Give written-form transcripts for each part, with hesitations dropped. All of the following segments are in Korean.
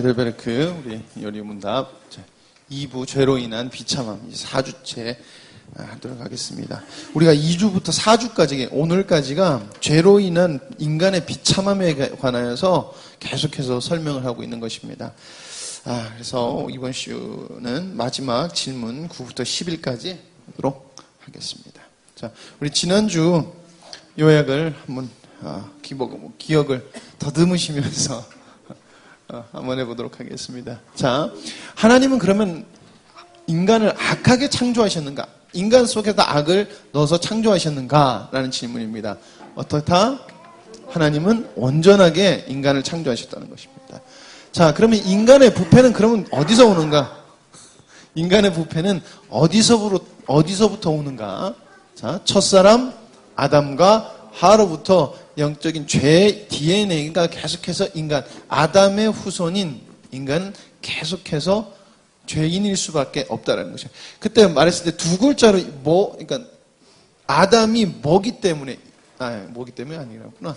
에델베르크 우리 요리문답 2부 죄로 인한 비참함 4주째 하도록 하겠습니다. 우리가 2주부터 4주까지 오늘까지가 죄로 인한 인간의 비참함에 관하여서 계속해서 설명을 하고 있는 것입니다. 그래서 이번 주는 마지막 질문 9부터 10일까지 하도록 하겠습니다. 자, 우리 지난주 요약을 한번 기억을 더듬으시면서 한번 해보도록 하겠습니다. 자, 하나님은 그러면 인간을 악하게 창조하셨는가? 인간 속에다 악을 넣어서 창조하셨는가? 라는 질문입니다. 어떻다? 하나님은 온전하게 인간을 창조하셨다는 것입니다. 자, 그러면 인간의 부패는 그러면 어디서 오는가? 인간의 부패는 어디서부터 오는가? 자, 첫사람 아담과 하와로부터 영적인 죄의 DNA가 계속해서 아담의 후손인 인간은 계속해서 죄인일 수밖에 없다라는 것이에요. 그때 말했을 때 두 글자로 그러니까 아담이 뭐기 때문에 아니라구나.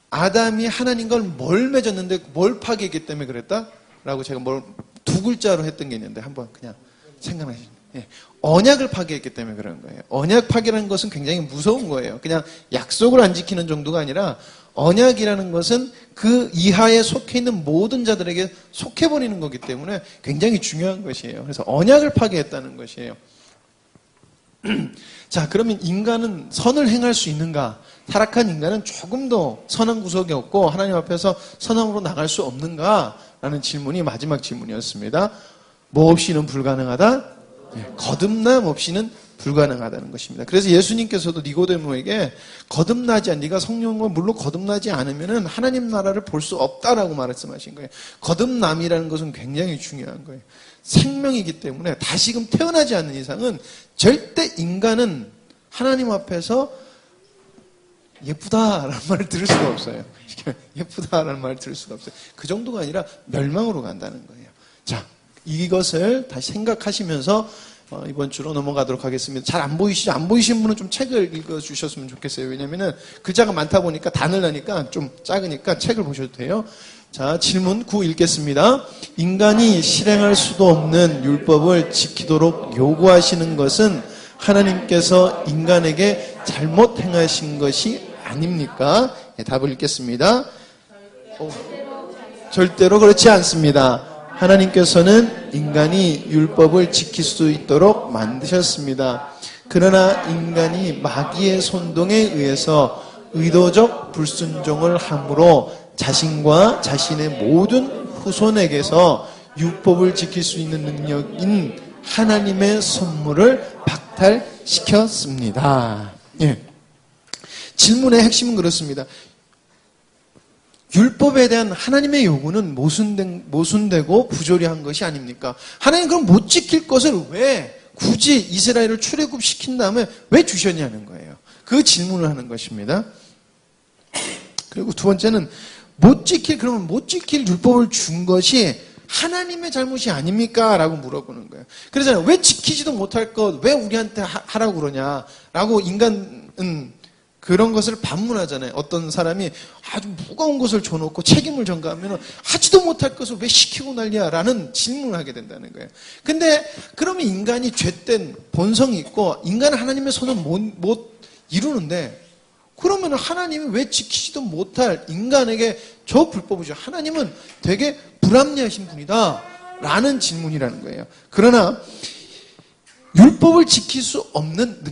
아담이 하나님과 뭘 맺었는데 뭘 파괴했기 때문에 그랬다라고 제가 두 글자로 했던 게 있는데 한번 그냥 생각나시죠? 예. 언약을 파괴했기 때문에 그런 거예요. 언약 파괴라는 것은 굉장히 무서운 거예요. 그냥 약속을 안 지키는 정도가 아니라 언약이라는 것은 그 이하에 속해 있는 모든 자들에게 속해버리는 거기 때문에 굉장히 중요한 것이에요. 그래서 언약을 파괴했다는 것이에요. 자, 그러면 인간은 선을 행할 수 있는가? 타락한 인간은 조금 더 선한 구석이 없고 하나님 앞에서 선함으로 나갈 수 없는가? 라는 질문이 마지막 질문이었습니다. 뭐 없이는 불가능하다? 거듭남 없이는 불가능하다는 것입니다. 그래서 예수님께서도 니고데모에게 네가 성령과 물로 거듭나지 않으면 하나님 나라를 볼 수 없다라고 말씀하신 거예요. 거듭남이라는 것은 굉장히 중요한 거예요. 생명이기 때문에 다시금 태어나지 않는 이상은 절대 인간은 하나님 앞에서 예쁘다라는 말을 들을 수가 없어요. 예쁘다라는 말을 들을 수가 없어요. 그 정도가 아니라 멸망으로 간다는 거예요. 자, 이것을 다시 생각하시면서 이번 주로 넘어가도록 하겠습니다. 잘 안 보이시죠? 안 보이신 분은 좀 책을 읽어주셨으면 좋겠어요. 왜냐면은 글자가 많다 보니까 단을 하니까 좀 작으니까 책을 보셔도 돼요. 자, 질문 9 읽겠습니다. 인간이 실행할 수도 없는 율법을 지키도록 요구하시는 것은 하나님께서 인간에게 잘못 행하신 것이 아닙니까? 답을 읽겠습니다. 절대로 그렇지 않습니다. 하나님께서는 인간이 율법을 지킬 수 있도록 만드셨습니다. 그러나 인간이 마귀의 선동에 의해서 의도적 불순종을 함으로 자신과 자신의 모든 후손에게서 율법을 지킬 수 있는 능력인 하나님의 선물을 박탈시켰습니다. 예. 질문의 핵심은 그렇습니다. 율법에 대한 하나님의 요구는 모순되고 부조리한 것이 아닙니까? 하나님 그럼 못 지킬 것을 왜 굳이 이스라엘을 출애굽시킨 다음에 왜 주셨냐는 거예요. 그 질문을 하는 것입니다. 그리고 두 번째는 그러면 못 지킬 율법을 준 것이 하나님의 잘못이 아닙니까? 라고 물어보는 거예요. 그러잖아요. 왜 지키지도 못할 것, 왜 우리한테 하라고 그러냐? 라고 인간은 그런 것을 반문하잖아요. 어떤 사람이 아주 무거운 것을 줘놓고 책임을 전가하면 하지도 못할 것을 왜 시키고 난리야? 라는 질문을 하게 된다는 거예요. 근데 그러면 인간이 죄된 본성이 있고 인간은 하나님의 손을 못 이루는데 그러면 하나님이 왜 지키지도 못할 인간에게 저 불법을 줘? 하나님은 되게 불합리하신 분이다. 라는 질문이라는 거예요. 그러나 율법을 지킬 수 없는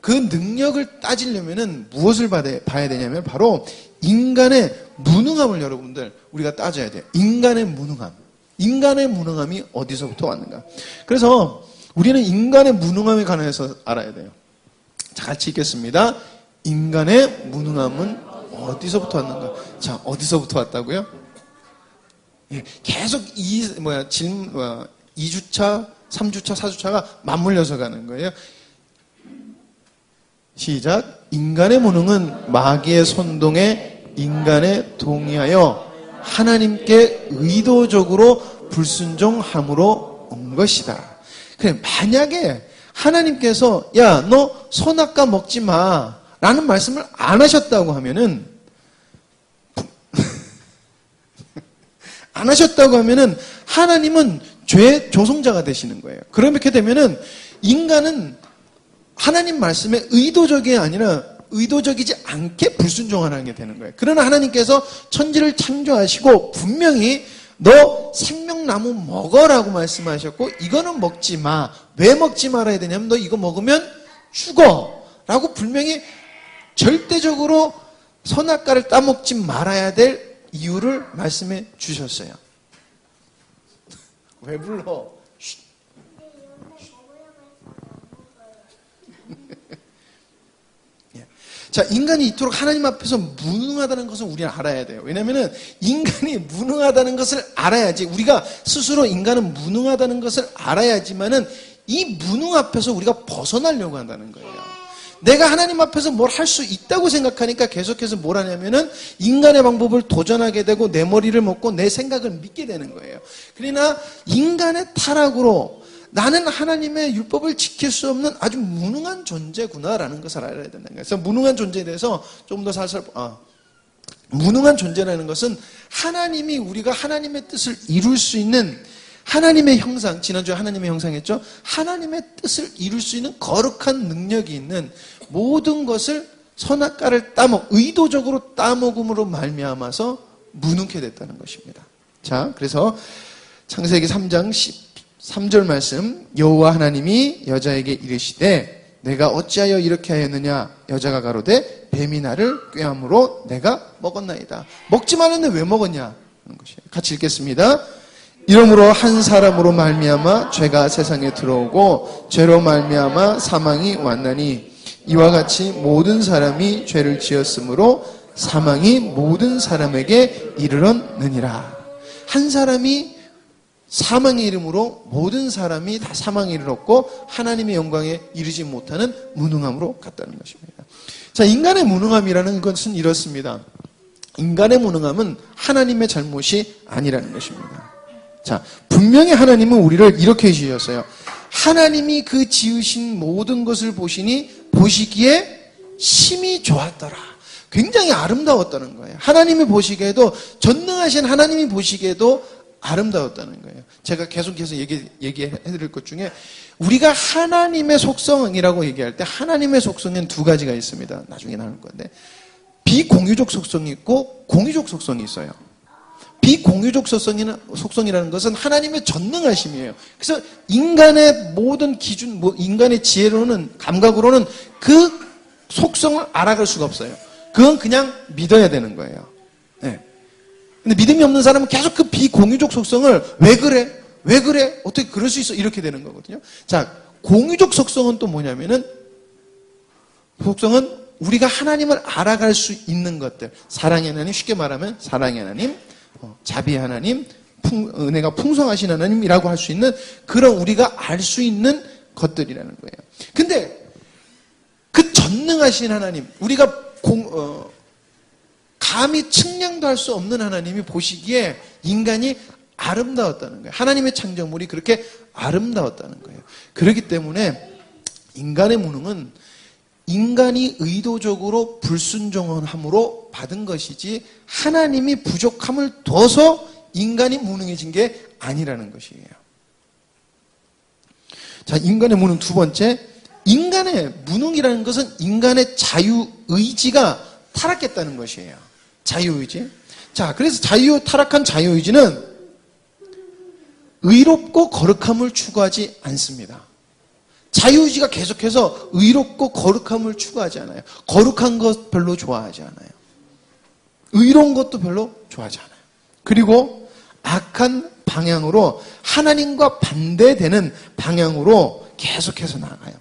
그 능력을 따지려면은 무엇을 봐야 되냐면 바로 인간의 무능함을 여러분들 우리가 따져야 돼요. 인간의 무능함이 어디서부터 왔는가? 그래서 우리는 인간의 무능함에 관해서 알아야 돼요. 자, 같이 읽겠습니다. 인간의 무능함은 어디서부터 왔는가? 자, 어디서부터 왔다고요? 예, 계속 2주차, 3주차, 4주차가 맞물려서 가는 거예요. 시작. 인간의 무능은 마귀의 선동에 인간에 동의하여 하나님께 의도적으로 불순종함으로 온 것이다. 그래, 만약에 하나님께서 야, 너 선악과 먹지 마 라는 말씀을 안 하셨다고 하면은 안 하셨다고 하면은 하나님은 죄의 조성자가 되시는 거예요. 그렇게 되면은 인간은 하나님 말씀에 의도적이 아니라 의도적이지 않게 불순종하는 게 되는 거예요. 그러나 하나님께서 천지를 창조하시고 분명히 너 생명나무 먹어라고 말씀하셨고 이거는 먹지 마. 왜 먹지 말아야 되냐면 너 이거 먹으면 죽어 라고 분명히 절대적으로 선악과를 따먹지 말아야 될 이유를 말씀해 주셨어요. 왜 불러? 자, 인간이 이토록 하나님 앞에서 무능하다는 것을 우리는 알아야 돼요. 왜냐하면 인간이 무능하다는 것을 알아야지, 우리가 스스로 인간은 무능하다는 것을 알아야지만은 이 무능 앞에서 우리가 벗어나려고 한다는 거예요. 내가 하나님 앞에서 뭘 할 수 있다고 생각하니까 계속해서 뭘 하냐면은 인간의 방법을 도전하게 되고 내 머리를 먹고 내 생각을 믿게 되는 거예요. 그러나 인간의 타락으로 나는 하나님의 율법을 지킬 수 없는 아주 무능한 존재구나라는 것을 알아야 된다는 거예요. 그래서 무능한 존재에 대해서 좀 더 무능한 존재라는 것은 하나님이 우리가 하나님의 뜻을 이룰 수 있는 하나님의 형상, 지난주에 하나님의 형상 했죠? 하나님의 뜻을 이룰 수 있는 거룩한 능력이 있는 모든 것을 선악과를 의도적으로 따먹음으로 말미암아서 무능케 됐다는 것입니다. 자, 그래서 창세기 3장 3절 말씀, 여호와 하나님이 여자에게 이르시되 내가 어찌하여 이렇게 하였느냐? 여자가 가로되 뱀이 나를 꾀함으로 내가 먹었나이다. 먹지 말았는데 왜 먹었냐? 하는 것이에요. 같이 읽겠습니다. 이러므로 한 사람으로 말미암아 죄가 세상에 들어오고 죄로 말미암아 사망이 왔나니 이와 같이 모든 사람이 죄를 지었으므로 사망이 모든 사람에게 이르렀느니라. 한 사람이 사망에 이름으로 모든 사람이 다 사망에 이르렀고 하나님의 영광에 이르지 못하는 무능함으로 갔다는 것입니다. 자, 인간의 무능함이라는 것은 이렇습니다. 인간의 무능함은 하나님의 잘못이 아니라는 것입니다. 자, 분명히 하나님은 우리를 이렇게 지으셨어요. 하나님이 그 지으신 모든 것을 보시기에 심히 좋았더라. 굉장히 아름다웠다는 거예요. 하나님이 보시기에도, 전능하신 하나님이 보시기에도 아름다웠다는 거예요. 제가 계속해서 얘기해드릴 것 중에 우리가 하나님의 속성이라고 얘기할 때 하나님의 속성에는 두 가지가 있습니다. 나중에 나올 건데 비공유적 속성이 있고 공유적 속성이 있어요. 비공유적 속성이라는 것은 하나님의 전능하심이에요. 그래서 인간의 모든 기준, 인간의 지혜로는, 감각으로는 그 속성을 알아갈 수가 없어요. 그건 그냥 믿어야 되는 거예요. 네. 근데 믿음이 없는 사람은 계속 그 비공유적 속성을 왜 그래? 왜 그래? 어떻게 그럴 수 있어? 이렇게 되는 거거든요. 자, 공유적 속성은 또 뭐냐면은, 속성은 우리가 하나님을 알아갈 수 있는 것들. 사랑의 하나님, 쉽게 말하면 사랑의 하나님, 자비의 하나님, 은혜가 풍성하신 하나님이라고 할 수 있는 그런 우리가 알 수 있는 것들이라는 거예요. 근데 그 전능하신 하나님, 우리가 감히 측량도 할 수 없는 하나님이 보시기에 인간이 아름다웠다는 거예요. 하나님의 창조물이 그렇게 아름다웠다는 거예요. 그렇기 때문에 인간의 무능은 인간이 의도적으로 불순종함으로 받은 것이지 하나님이 부족함을 둬서 인간이 무능해진 게 아니라는 것이에요. 자, 인간의 무능 두 번째, 인간의 무능이라는 것은 인간의 자유의지가 타락했다는 것이에요. 자유의지. 자, 그래서 타락한 자유의지는 의롭고 거룩함을 추구하지 않습니다. 자유의지가 계속해서 의롭고 거룩함을 추구하지 않아요. 거룩한 것 별로 좋아하지 않아요. 의로운 것도 별로 좋아하지 않아요. 그리고 악한 방향으로, 하나님과 반대되는 방향으로 계속해서 나아가요.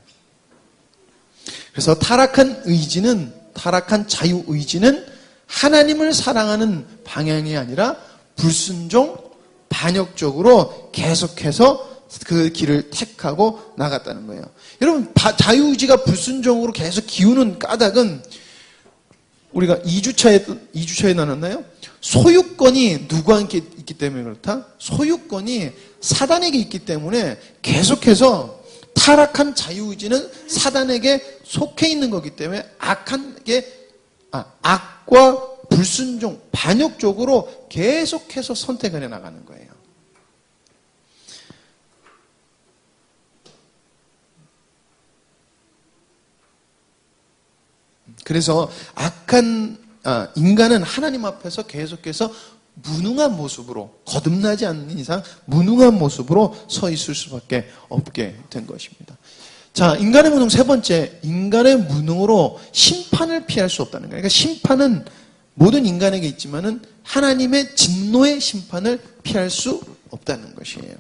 그래서 타락한 자유의지는 하나님을 사랑하는 방향이 아니라 불순종, 반역적으로 계속해서 그 길을 택하고 나갔다는 거예요. 여러분, 자유의지가 불순종으로 계속 기우는 까닭은 우리가 2주차에 나눴나요? 소유권이 누구한테 있기 때문에 그렇다? 소유권이 사단에게 있기 때문에 계속해서 타락한 자유의지는 사단에게 속해 있는 거기 때문에 악과 불순종, 반역 쪽으로 계속해서 선택을 해나가는 거예요. 그래서 인간은 하나님 앞에서 계속해서 무능한 모습으로, 거듭나지 않는 이상 무능한 모습으로 서 있을 수밖에 없게 된 것입니다. 자, 인간의 무능 세 번째, 인간의 무능으로 심판을 피할 수 없다는 거예요. 그러니까 심판은 모든 인간에게 있지만은 하나님의 진노의 심판을 피할 수 없다는 것이에요.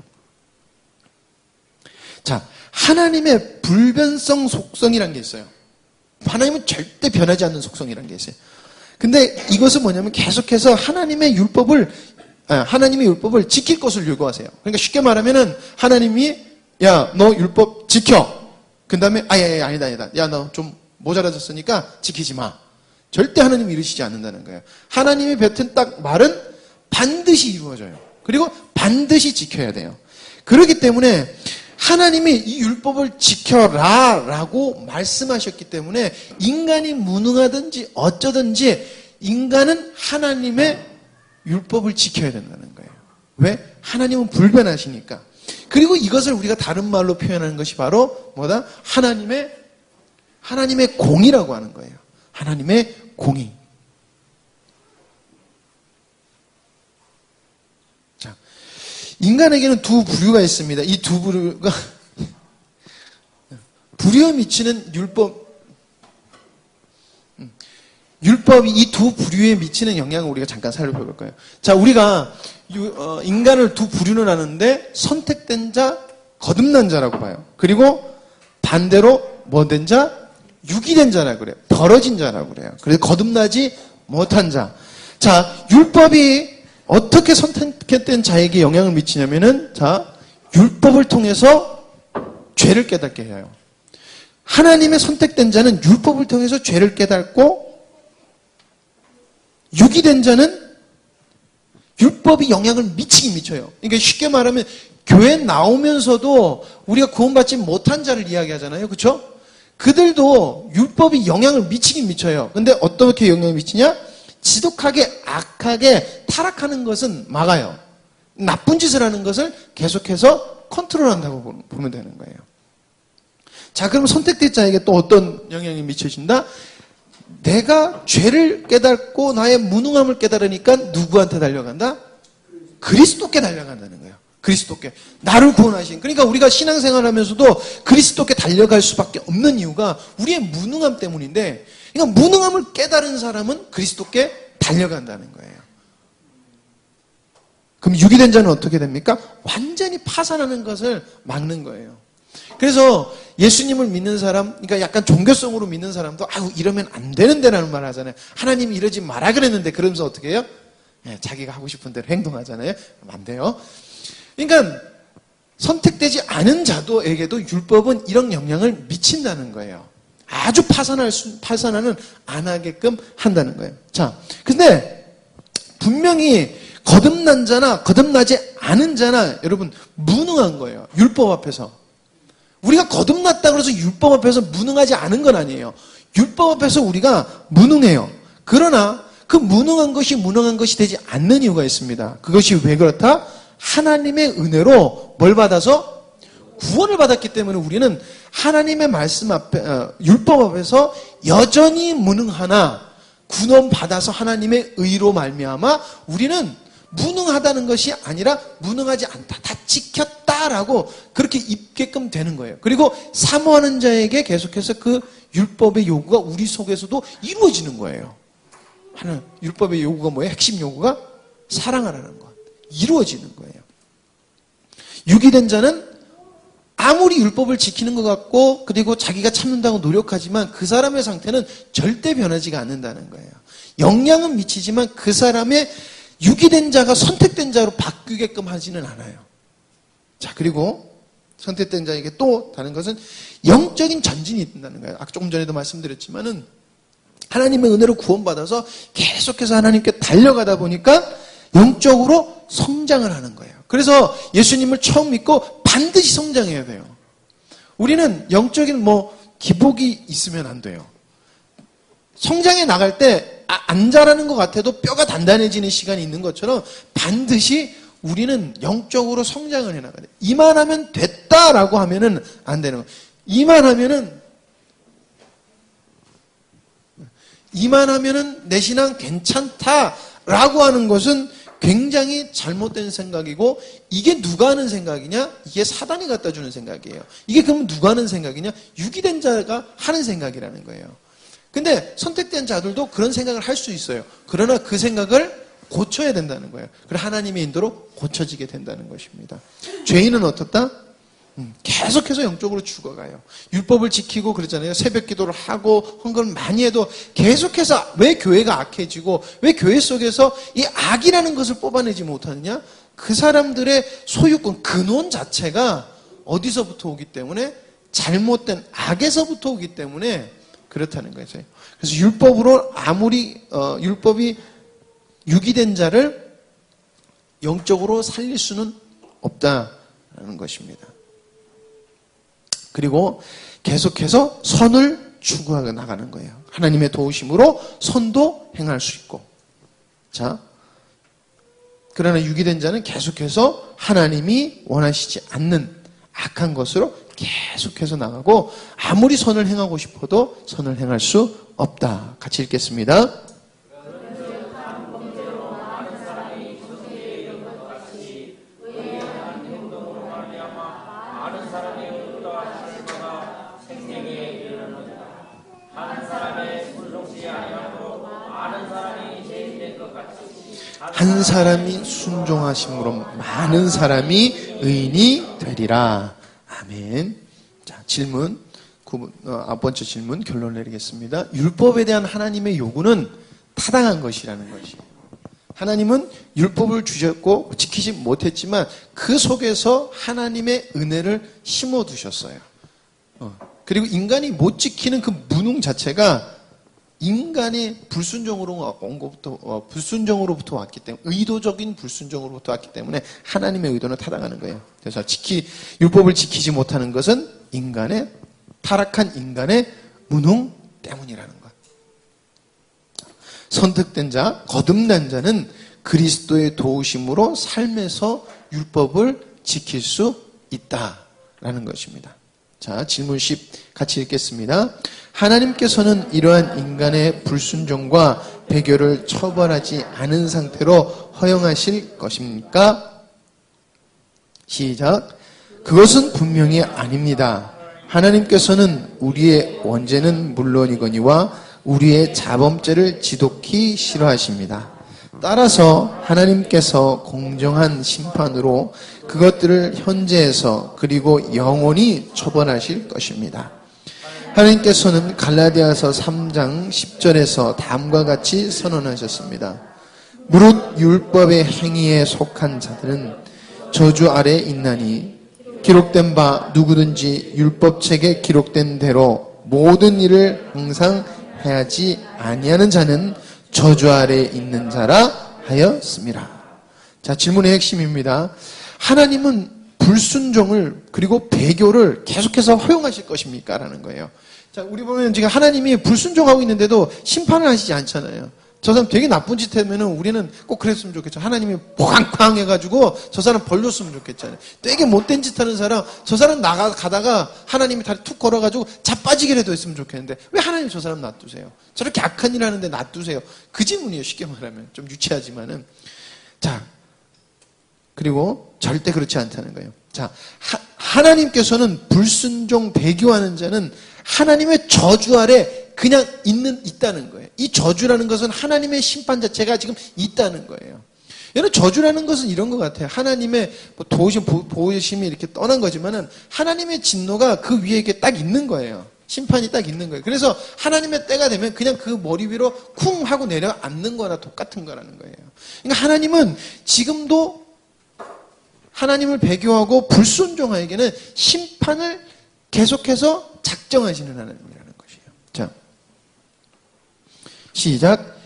자, 하나님의 불변성 속성이라는 게 있어요. 하나님은 절대 변하지 않는 속성이라는 게 있어요. 근데 이것은 뭐냐면 계속해서 하나님의 율법을 지킬 것을 요구하세요. 그러니까 쉽게 말하면은 하나님이 야, 너 율법 지켜. 그 다음에 아니다. 야, 너 좀 모자라졌으니까 지키지 마. 절대 하나님이 이루시지 않는다는 거예요. 하나님이 뱉은 딱 말은 반드시 이루어져요. 그리고 반드시 지켜야 돼요. 그렇기 때문에 하나님이 이 율법을 지켜라 라고 말씀하셨기 때문에 인간이 무능하든지 어쩌든지 인간은 하나님의 율법을 지켜야 된다는 거예요. 왜? 하나님은 불변하시니까. 그리고 이것을 우리가 다른 말로 표현하는 것이 바로 뭐다? 하나님의 공의라고 하는 거예요. 하나님의 공의. 자, 인간에게는 두 부류가 있습니다. 이 두 부류가 부류에 미치는 율법이 이 두 부류에 미치는 영향을 우리가 잠깐 살펴볼 거예요. 자, 우리가 인간을 두 부류는 하는데 선택된 자, 거듭난 자라고 봐요. 그리고 반대로 뭐된 자? 유기된 자라고 그래요. 벌어진 자라고 그래요. 그래서 거듭나지 못한 자. 자, 율법이 어떻게 선택된 자에게 영향을 미치냐면은, 자, 율법을 통해서 죄를 깨닫게 해요. 하나님의 선택된 자는 율법을 통해서 죄를 깨닫고, 유기된 자는 율법이 영향을 미치긴 미쳐요. 그러니까 쉽게 말하면 교회 나오면서도 우리가 구원받지 못한 자를 이야기하잖아요. 그렇죠? 그들도 율법이 영향을 미치긴 미쳐요. 근데 어떻게 영향을 미치냐? 지독하게 악하게 타락하는 것은 막아요. 나쁜 짓을 하는 것을 계속해서 컨트롤한다고 보면 되는 거예요. 자, 그럼 선택된 자에게 또 어떤 영향이 미쳐진다? 내가 죄를 깨닫고 나의 무능함을 깨달으니까 누구한테 달려간다? 그리스도께 달려간다는 거예요. 그리스도께. 나를 구원하신. 그러니까 우리가 신앙생활 하면서도 그리스도께 달려갈 수밖에 없는 이유가 우리의 무능함 때문인데, 그러니까 무능함을 깨달은 사람은 그리스도께 달려간다는 거예요. 그럼 유기된 자는 어떻게 됩니까? 완전히 파산하는 것을 막는 거예요. 그래서 예수님을 믿는 사람, 그러니까 약간 종교성으로 믿는 사람도 아유 이러면 안 되는데라는 말 하잖아요. 하나님이 이러지 마라 그랬는데 그러면서 어떻게 해요? 자기가 하고 싶은 대로 행동하잖아요. 안 돼요. 그러니까 선택되지 않은 자도에게도 율법은 이런 영향을 미친다는 거예요. 아주 파산하는 안 하게끔 한다는 거예요. 자, 근데 분명히 거듭난 자나 거듭나지 않은 자나 여러분 무능한 거예요. 율법 앞에서. 우리가 거듭났다 그래서 율법 앞에서 무능하지 않은 건 아니에요. 율법 앞에서 우리가 무능해요. 그러나 그 무능한 것이 되지 않는 이유가 있습니다. 그것이 왜 그렇다? 하나님의 은혜로 뭘 받아서? 구원을 받았기 때문에 우리는 하나님의 말씀 앞에, 율법 앞에서 여전히 무능하나 구원 받아서 하나님의 의로 말미암아 우리는 무능하다는 것이 아니라 무능하지 않다. 다 지켰다라고 그렇게 입게끔 되는 거예요. 그리고 사모하는 자에게 계속해서 그 율법의 요구가 우리 속에서도 이루어지는 거예요. 하는 율법의 요구가 뭐예요? 핵심 요구가 사랑하라는 것. 이루어지는 거예요. 유기된 자는 아무리 율법을 지키는 것 같고 그리고 자기가 참는다고 노력하지만 그 사람의 상태는 절대 변하지가 않는다는 거예요. 영향은 미치지만 그 사람의 유기된 자가 선택된 자로 바뀌게끔 하지는 않아요. 자, 그리고 선택된 자에게 또 다른 것은 영적인 전진이 있다는 거예요. 아까 조금 전에도 말씀드렸지만은 하나님의 은혜로 구원받아서 계속해서 하나님께 달려가다 보니까 영적으로 성장을 하는 거예요. 그래서 예수님을 처음 믿고 반드시 성장해야 돼요. 우리는 영적인 기복이 있으면 안 돼요. 성장해 나갈 때 안 자라는 것 같아도 뼈가 단단해지는 시간이 있는 것처럼 반드시 우리는 영적으로 성장을 해 나가야 돼. 이만하면 됐다라고 하면은 안 되는 거예요. 이만하면은 내 신앙 괜찮다라고 하는 것은 굉장히 잘못된 생각이고, 이게 누가 하는 생각이냐? 이게 사단이 갖다 주는 생각이에요. 이게 그러면 누가 하는 생각이냐? 유기된 자가 하는 생각이라는 거예요. 근데 선택된 자들도 그런 생각을 할 수 있어요. 그러나 그 생각을 고쳐야 된다는 거예요. 그래서 하나님의 인도로 고쳐지게 된다는 것입니다. 죄인은 어떻다? 계속해서 영적으로 죽어가요. 율법을 지키고 그러잖아요. 새벽 기도를 하고 헌금을 많이 해도 계속해서 왜 교회가 악해지고 왜 교회 속에서 이 악이라는 것을 뽑아내지 못하느냐? 그 사람들의 소유권, 근원 자체가 어디서부터 오기 때문에, 잘못된 악에서부터 오기 때문에 그렇다는 거죠. 그래서 율법으로 아무리 율법이 유기된 자를 영적으로 살릴 수는 없다라는 것입니다. 그리고 계속해서 선을 추구하게 나가는 거예요. 하나님의 도우심으로 선도 행할 수 있고. 자, 그러나 유기된 자는 계속해서 하나님이 원하시지 않는 악한 것으로 계속해서 나가고, 아무리 선을 행하고 싶어도 선을 행할 수 없다. 같이 읽겠습니다. 한 사람이 순종하심으로 많은 사람이 의인이 되리라. 아멘. 자, 질문. 첫 번째 질문 결론 내리겠습니다. 율법에 대한 하나님의 요구는 타당한 것이라는 것이에요. 하나님은 율법을 주셨고 지키지 못했지만 그 속에서 하나님의 은혜를 심어두셨어요. 그리고 인간이 못 지키는 그 무능 자체가 인간의 불순종으로부터 왔기 때문에, 의도적인 불순종으로부터 왔기 때문에 하나님의 의도는 타당하는 거예요. 그래서 율법을 지키지 못하는 것은 타락한 인간의 무능 때문이라는 것. 선택된 자, 거듭난 자는 그리스도의 도우심으로 삶에서 율법을 지킬 수 있다라는 것입니다. 자, 질문 10 같이 읽겠습니다. 하나님께서는 이러한 인간의 불순종과 배교를 처벌하지 않은 상태로 허용하실 것입니까? 시작. 그것은 분명히 아닙니다. 하나님께서는 우리의 원죄는 물론이거니와 우리의 자범죄를 지독히 싫어하십니다. 따라서 하나님께서 공정한 심판으로 그것들을 현재에서 그리고 영원히 처벌하실 것입니다. 하나님께서는 갈라디아서 3장 10절에서 다음과 같이 선언하셨습니다. 무릇 율법의 행위에 속한 자들은 저주 아래 있나니 기록된 바 누구든지 율법책에 기록된 대로 모든 일을 항상 해야지 아니하는 자는 저주 아래 있는 자라 하였습니다. 자, 질문의 핵심입니다. 하나님은 불순종을 그리고 배교를 계속해서 허용하실 것입니까? 라는 거예요. 자, 우리 보면 지금 하나님이 불순종하고 있는데도 심판을 하시지 않잖아요. 저 사람 되게 나쁜 짓 하면은 우리는 꼭 그랬으면 좋겠죠. 하나님이 꽝꽝 해가지고 저 사람 벌렸으면 좋겠잖아요. 되게 못된 짓 하는 사람, 저 사람 가다가 하나님이 다리 툭 걸어가지고 자빠지게라도 했으면 좋겠는데 왜 하나님 저 사람 놔두세요? 저렇게 악한 일 하는데 놔두세요? 그 질문이에요. 쉽게 말하면. 좀 유치하지만은. 자, 그리고 절대 그렇지 않다는 거예요. 자, 하나님께서는 불순종 배교하는 자는 하나님의 저주 아래 그냥 있다는 거예요. 이 저주라는 것은 하나님의 심판 자체가 지금 있다는 거예요. 여러분, 저주라는 것은 이런 것 같아요. 하나님의 보호심이 이렇게 떠난 거지만은 하나님의 진노가 그 위에 이렇게 딱 있는 거예요. 심판이 딱 있는 거예요. 그래서 하나님의 때가 되면 그냥 그 머리 위로 쿵 하고 내려앉는 거나 똑같은 거라는 거예요. 그러니까 하나님은 지금도 하나님을 배교하고 불순종하에게는 심판을 계속해서 작정하시는 하나님이라는 것이에요. 자, 시작.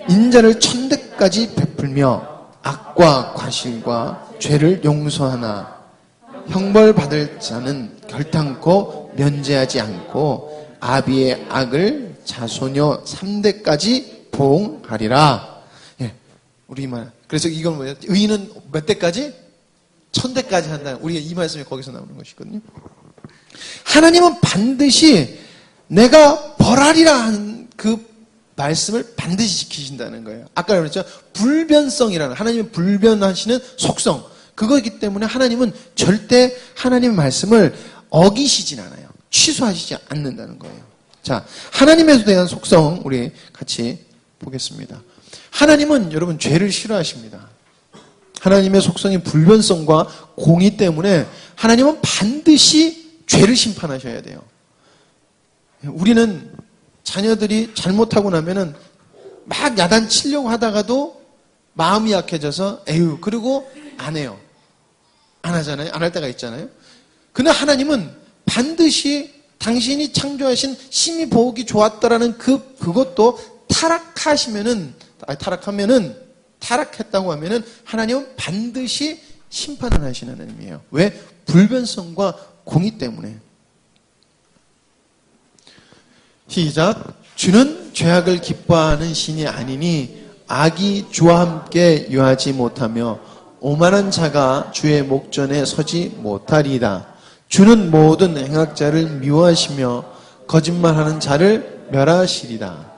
인자를 천대까지 베풀며 악과 과실과 죄를 용서하나 형벌 받을 자는 결탄코 면제하지 않고 아비의 악을 자손여 3대까지 보응하리라. 예, 우리 말. 그래서 이건 뭐예요? 의인은 몇 대까지? 1000대까지 한다. 우리가 이 말씀이 거기서 나오는 것이거든요. 하나님은 반드시 내가 벌하리라 하는 그 말씀을 반드시 지키신다는 거예요. 아까 그랬죠? 불변성이라는, 하나님의 불변하시는 속성. 그거이기 때문에 하나님은 절대 하나님의 말씀을 어기시진 않아요. 취소하시지 않는다는 거예요. 자, 하나님에 대한 속성 우리 같이 보겠습니다. 하나님은 여러분 죄를 싫어하십니다. 하나님의 속성이 불변성과 공의 때문에 하나님은 반드시 죄를 심판하셔야 돼요. 우리는 자녀들이 잘못하고 나면은 막 야단치려고 하다가도 마음이 약해져서 에휴 그리고 안 해요. 안 하잖아요. 안 할 때가 있잖아요. 근데 하나님은 반드시 당신이 창조하신 심히 보기 좋았다라는 그것도 타락했다고 하면은 하나님은 반드시 심판을 하시는 하나님이에요. 왜? 불변성과 공의 때문에. 시작. 주는 죄악을 기뻐하는 신이 아니니 악이 주와 함께 유하지 못하며 오만한 자가 주의 목전에 서지 못하리이다. 주는 모든 행악자를 미워하시며 거짓말하는 자를 멸하시리다.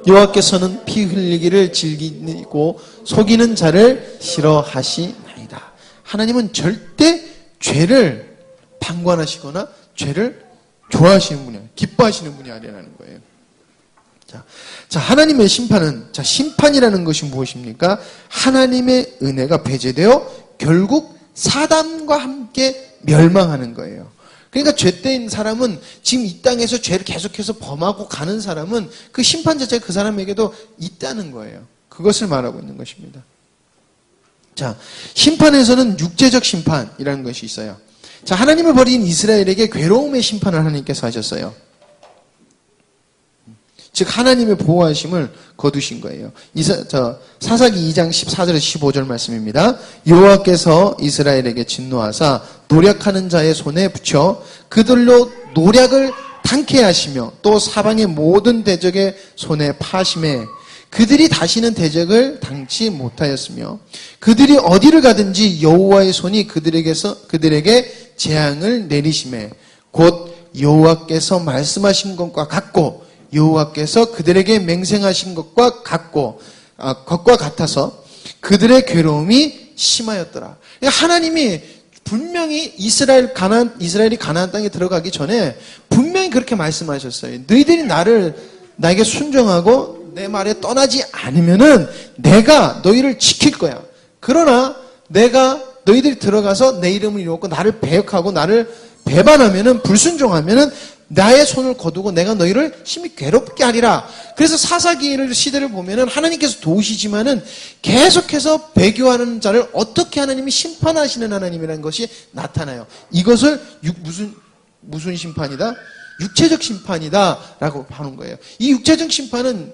여호와께서는 피 흘리기를 즐기고 속이는 자를 싫어하시나이다. 하나님은 절대 죄를 방관하시거나 죄를 좋아하시는 분이 아니에요. 기뻐하시는 분이 아니라는 거예요. 자, 하나님의 심판은, 자, 심판이라는 것이 무엇입니까? 하나님의 은혜가 배제되어 결국 사단과 함께 멸망하는 거예요. 그러니까 죄된 사람은 지금 이 땅에서 죄를 계속해서 범하고 가는 사람은 그 심판 자체가 그 사람에게도 있다는 거예요. 그것을 말하고 있는 것입니다. 자, 심판에서는 육체적 심판이라는 것이 있어요. 자, 하나님을 버린 이스라엘에게 괴로움의 심판을 하나님께서 하셨어요. 즉 하나님의 보호하심을 거두신 거예요. 사사기 2장 14절에서 15절 말씀입니다. 여호와께서 이스라엘에게 진노하사 노략하는 자의 손에 붙여 그들로 노략을 당케 하시며 또 사방의 모든 대적의 손에 파심해 그들이 다시는 대적을 당치 못하였으며 그들이 어디를 가든지 여호와의 손이 그들에게 재앙을 내리심에 곧 여호와께서 말씀하신 것과 같고 여호와께서 그들에게 맹세하신 것과 같아서 그들의 괴로움이 심하였더라. 하나님이 분명히 이스라엘이 가나안 땅에 들어가기 전에 분명히 그렇게 말씀하셨어요. 너희들이 나에게 순종하고 내 말에 떠나지 않으면은 내가 너희를 지킬 거야. 그러나 내가 너희들이 들어가서 내 이름을 이루고 나를 배역하고 나를 배반하면은 불순종하면은 나의 손을 거두고 내가 너희를 심히 괴롭게 하리라. 그래서 사사기 시대를 보면은 하나님께서 도우시지만은 계속해서 배교하는 자를 어떻게 하나님이 심판하시는 하나님이라는 것이 나타나요. 이것을 무슨 심판이다? 육체적 심판이다라고 하는 거예요. 이 육체적 심판은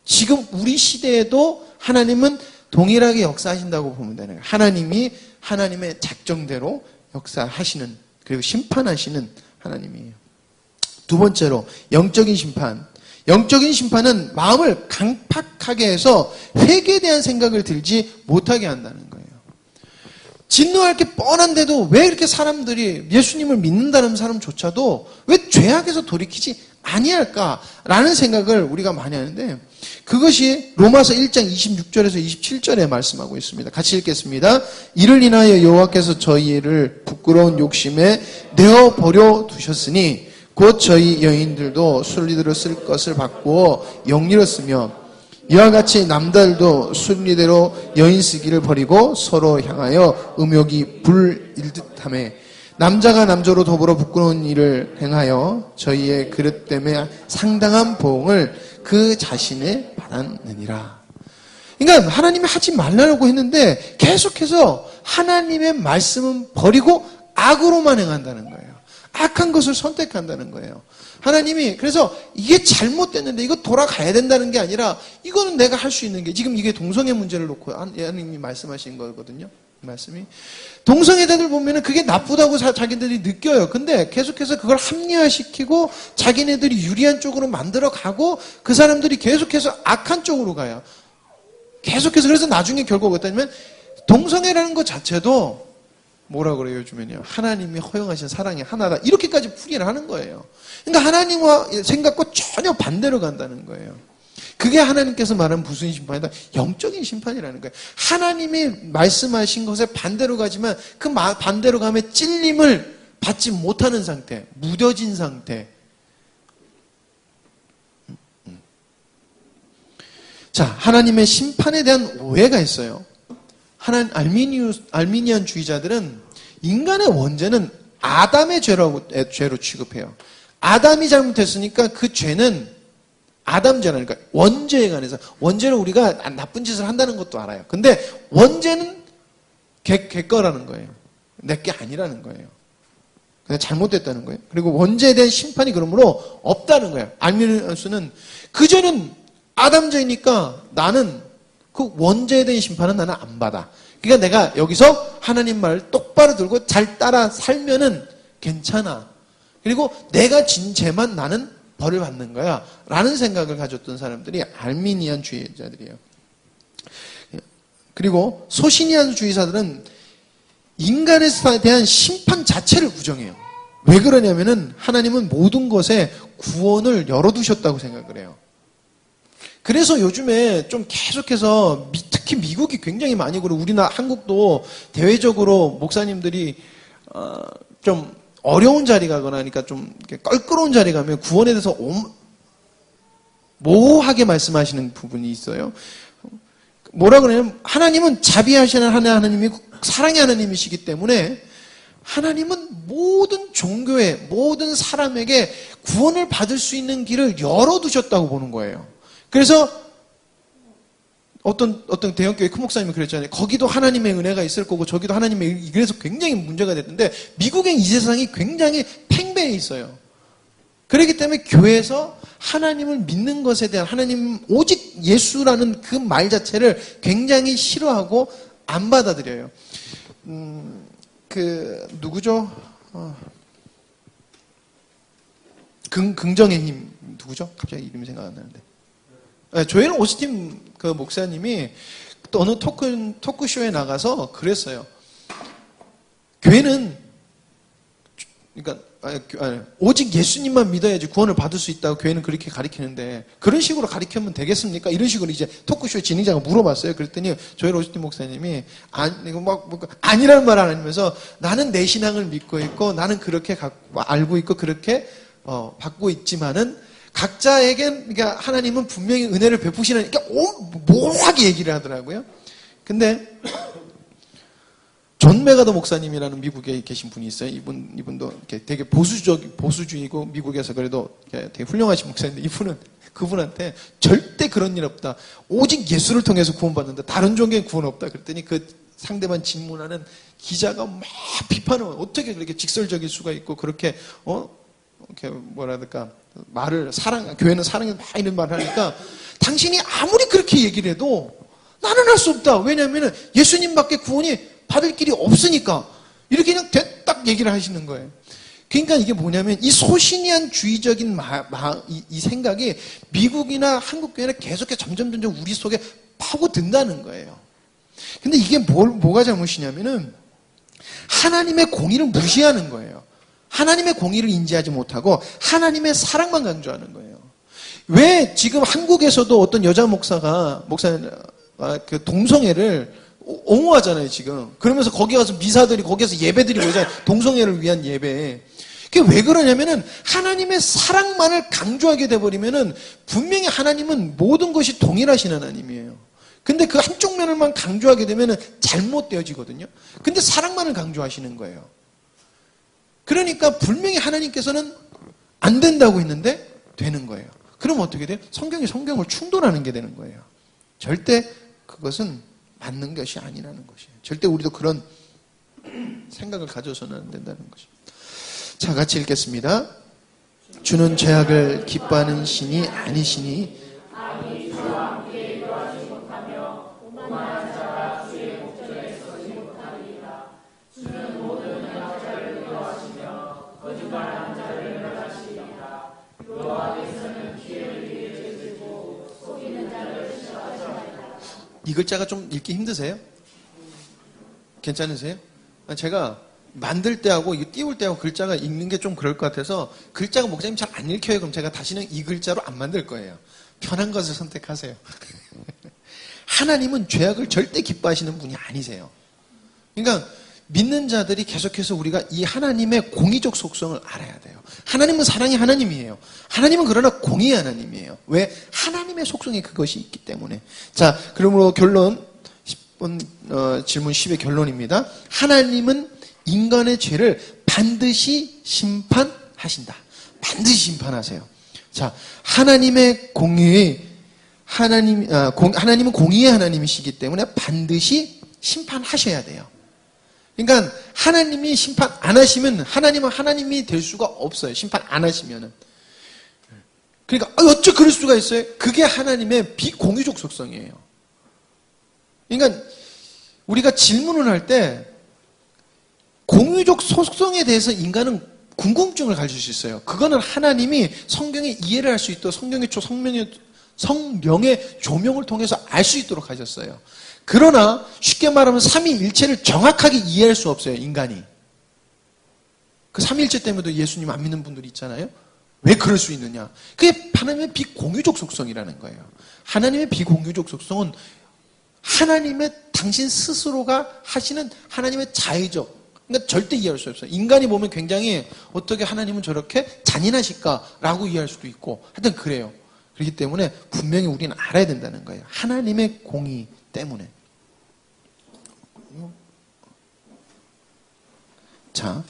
지금 우리 시대에도 하나님은 동일하게 역사하신다고 보면 되는 거예요. 하나님이 하나님의 작정대로 역사하시는 그리고 심판하시는 하나님이에요. 두 번째로 영적인 심판. 영적인 심판은 마음을 강팍하게 해서 회개에 대한 생각을 들지 못하게 한다는 거예요. 진노할 게 뻔한데도 왜 이렇게 사람들이 예수님을 믿는다는 사람조차도 왜 죄악에서 돌이키지 아니할까라는 생각을 우리가 많이 하는데 그것이 로마서 1장 26절에서 27절에 말씀하고 있습니다. 같이 읽겠습니다. 이를 인하여 여호와께서 저희를 부끄러운 욕심에 내어버려 두셨으니 곧 저희 여인들도 순리대로 쓸 것을 바꾸어 영리로 쓰며 이와 같이 남들도 순리대로 여인 쓰기를 버리고 서로 향하여 음욕이 불일 듯하며 남자가 남자로 더불어 부끄러운 일을 행하여 저희의 그릇 때문에 상당한 보응을 그 자신에 받았느니라. 그러니까 하나님이 하지 말라고 했는데 계속해서 하나님의 말씀은 버리고 악으로만 행한다는 거예요. 악한 것을 선택한다는 거예요. 하나님이 그래서 이게 잘못됐는데 이거 돌아가야 된다는 게 아니라 이거는 내가 할 수 있는 게 지금 이게 동성애 문제를 놓고 하나님이 말씀하신 거거든요. 말씀이. 동성애자들 보면은 그게 나쁘다고 자기들이 느껴요. 근데 계속해서 그걸 합리화시키고 자기네들이 유리한 쪽으로 만들어 가고 그 사람들이 계속해서 악한 쪽으로 가요. 계속해서. 그래서 나중에 결국 어떠냐면 동성애라는 것 자체도 뭐라 그래요, 요즘에는요? 하나님이 허용하신 사랑의 하나다. 이렇게까지 풀이를 하는 거예요. 그러니까 하나님과 생각과 전혀 반대로 간다는 거예요. 그게 하나님께서 말하는 무슨 심판이다? 영적인 심판이라는 거예요. 하나님이 말씀하신 것에 반대로 가지만 그 반대로 가면 찔림을 받지 못하는 상태, 무뎌진 상태. 자, 하나님의 심판에 대한 오해가 있어요. 알미니안 주의자들은 인간의 원죄는 아담의 죄로 취급해요. 아담이 잘못했으니까 그 죄는 아담 죄라니까 원죄에 관해서. 원죄를 우리가 나쁜 짓을 한다는 것도 알아요. 근데 원죄는 걔 거라는 거예요. 내 게 아니라는 거예요. 그냥 잘못됐다는 거예요. 그리고 원죄에 대한 심판이 그러므로 없다는 거예요. 알미니안수는 그 죄는 아담 죄니까 나는 그 원죄에 대한 심판은 나는 안 받아. 그러니까 내가 여기서 하나님 말을 똑바로 들고 잘 따라 살면은 괜찮아. 그리고 내가 진 죄만 나는 벌을 받는 거야. 라는 생각을 가졌던 사람들이 알미니안 주의자들이에요. 그리고 소시니안 주의자들은 인간에 대한 심판 자체를 부정해요. 왜 그러냐면은 하나님은 모든 것에 구원을 열어두셨다고 생각을 해요. 그래서 요즘에 좀 계속해서 특히 미국이 굉장히 많이 그러고 우리나라 한국도 대외적으로 목사님들이 좀 어려운 자리 가거나 하니까 좀 껄끄러운 자리 가면 구원에 대해서 모호하게 말씀하시는 부분이 있어요. 뭐라 그러냐면 하나님은 자비하시는 하나님이고 사랑의 하나님이시기 때문에 하나님은 모든 종교에 모든 사람에게 구원을 받을 수 있는 길을 열어두셨다고 보는 거예요. 그래서 어떤 대형교회 큰 목사님이 그랬잖아요. 거기도 하나님의 은혜가 있을 거고 저기도 하나님의, 그래서 굉장히 문제가 됐는데 미국의 이 세상이 굉장히 팽배해 있어요. 그렇기 때문에 교회에서 하나님을 믿는 것에 대한 하나님 오직 예수라는 그 말 자체를 굉장히 싫어하고 안 받아들여요. 누구죠? 긍정의 힘 누구죠? 갑자기 이름이 생각 안 나는데. 조엘 오스틴 그 목사님이 또 어느 토크쇼에 나가서 그랬어요. 교회는 그러니까 오직 예수님만 믿어야지 구원을 받을 수 있다고 교회는 그렇게 가르치는데 그런 식으로 가르치면 되겠습니까? 이런 식으로 이제 토크쇼 진행자가 물어봤어요. 그랬더니 조엘 오스틴 목사님이 아니라는 말 안 하면서 나는 내 신앙을 믿고 있고 나는 그렇게 알고 있고 그렇게 받고 있지만은 각자에게 그러니까 하나님은 분명히 은혜를 베푸시는 그러니까 모호하게 얘기를 하더라고요. 근데 존 메가더 목사님이라는 미국에 계신 분이 있어요. 이분도 이렇게 되게 보수주의고 미국에서 그래도 되게 훌륭하신 목사인데 이분은 그분한테 절대 그런 일 없다. 오직 예수를 통해서 구원받는다. 다른 종교에 구원 없다. 그랬더니 그 상대방 질문하는 기자가 막 비판을 어떻게 그렇게 직설적일 수가 있고 그렇게 이렇게 뭐랄까 말을 교회는 사랑해 막 이런 말을 하니까 당신이 아무리 그렇게 얘기를 해도 나는 할 수 없다. 왜냐하면 예수님밖에 구원이 받을 길이 없으니까 이렇게 그냥 딱 얘기를 하시는 거예요. 그러니까 이게 뭐냐면 이 소시니안 주의적인 이 생각이 미국이나 한국 교회는 계속해서 점점 우리 속에 파고든다는 거예요. 근데 이게 뭐가 잘못이냐면은 하나님의 공의를 무시하는 거예요. 하나님의 공의를 인지하지 못하고 하나님의 사랑만 강조하는 거예요. 왜 지금 한국에서도 어떤 여자 목사가 그 동성애를 옹호하잖아요, 지금. 그러면서 거기 가서 미사들이 거기에서 예배들이 모이잖아요. 동성애를 위한 예배. 그게 왜 그러냐면은 하나님의 사랑만을 강조하게 돼버리면은 분명히 하나님은 모든 것이 동일하신 하나님이에요. 근데 그 한쪽 면을만 강조하게 되면은 잘못되어지거든요. 근데 사랑만을 강조하시는 거예요. 그러니까 분명히 하나님께서는 안 된다고 했는데 되는 거예요. 그럼 어떻게 돼요? 성경을 충돌하는 게 되는 거예요. 절대 그것은 맞는 것이 아니라는 것이에요. 절대 우리도 그런 생각을 가져서는 안 된다는 것입니다. 자, 같이 읽겠습니다. 주는 죄악을 기뻐하는 신이 아니시니 글자가 좀 읽기 힘드세요? 괜찮으세요? 제가 만들 때하고 이거 띄울 때하고 글자가 읽는 게 좀 그럴 것 같아서 글자가 목사님 잘 안 읽혀요. 그럼 제가 다시는 이 글자로 안 만들 거예요. 편한 것을 선택하세요. 하나님은 죄악을 절대 기뻐하시는 분이 아니세요. 그러니까 믿는 자들이 계속해서 우리가 이 하나님의 공의적 속성을 알아야 돼요. 하나님은 사랑의 하나님이에요. 하나님은 그러나 공의의 하나님이에요. 왜? 하나님의 속성에 그것이 있기 때문에. 자, 그러므로 결론, 질문 10의 결론입니다. 하나님은 인간의 죄를 반드시 심판하신다. 반드시 심판하세요. 자, 하나님의 하나님은 공의의 하나님이시기 때문에 반드시 심판하셔야 돼요. 그러니까 하나님이 심판 안 하시면 하나님은 하나님이 될 수가 없어요. 심판 안 하시면은. 그러니까 어째 그럴 수가 있어요? 그게 하나님의 비공의적 속성이에요. 그러니까 우리가 질문을 할 때 공의적 속성에 대해서 인간은 궁금증을 가질 수 있어요. 그거는 하나님이 성경에 이해를 할 수 있도록 성령의 조명을 통해서 알 수 있도록 하셨어요. 그러나 쉽게 말하면 삼위일체를 정확하게 이해할 수 없어요. 인간이. 그 삼위일체 때문에도 예수님 안 믿는 분들이 있잖아요. 왜 그럴 수 있느냐. 그게 하나님의 비공유적 속성이라는 거예요. 하나님의 비공유적 속성은 하나님의 당신 스스로가 하시는 하나님의 자의적, 그러니까 절대 이해할 수 없어요. 인간이 보면 굉장히 어떻게 하나님은 저렇게 잔인하실까라고 이해할 수도 있고 하여튼 그래요. 그렇기 때문에 분명히 우리는 알아야 된다는 거예요. 하나님의 공의 때문에. 자,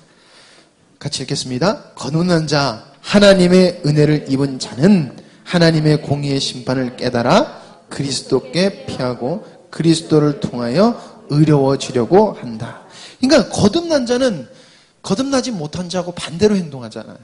같이 읽겠습니다. 거듭난 자, 하나님의 은혜를 입은 자는 하나님의 공의의 심판을 깨달아 그리스도께 피하고 그리스도를 통하여 의로워지려고 한다. 그러니까 거듭난 자는 거듭나지 못한 자하고 반대로 행동하잖아요.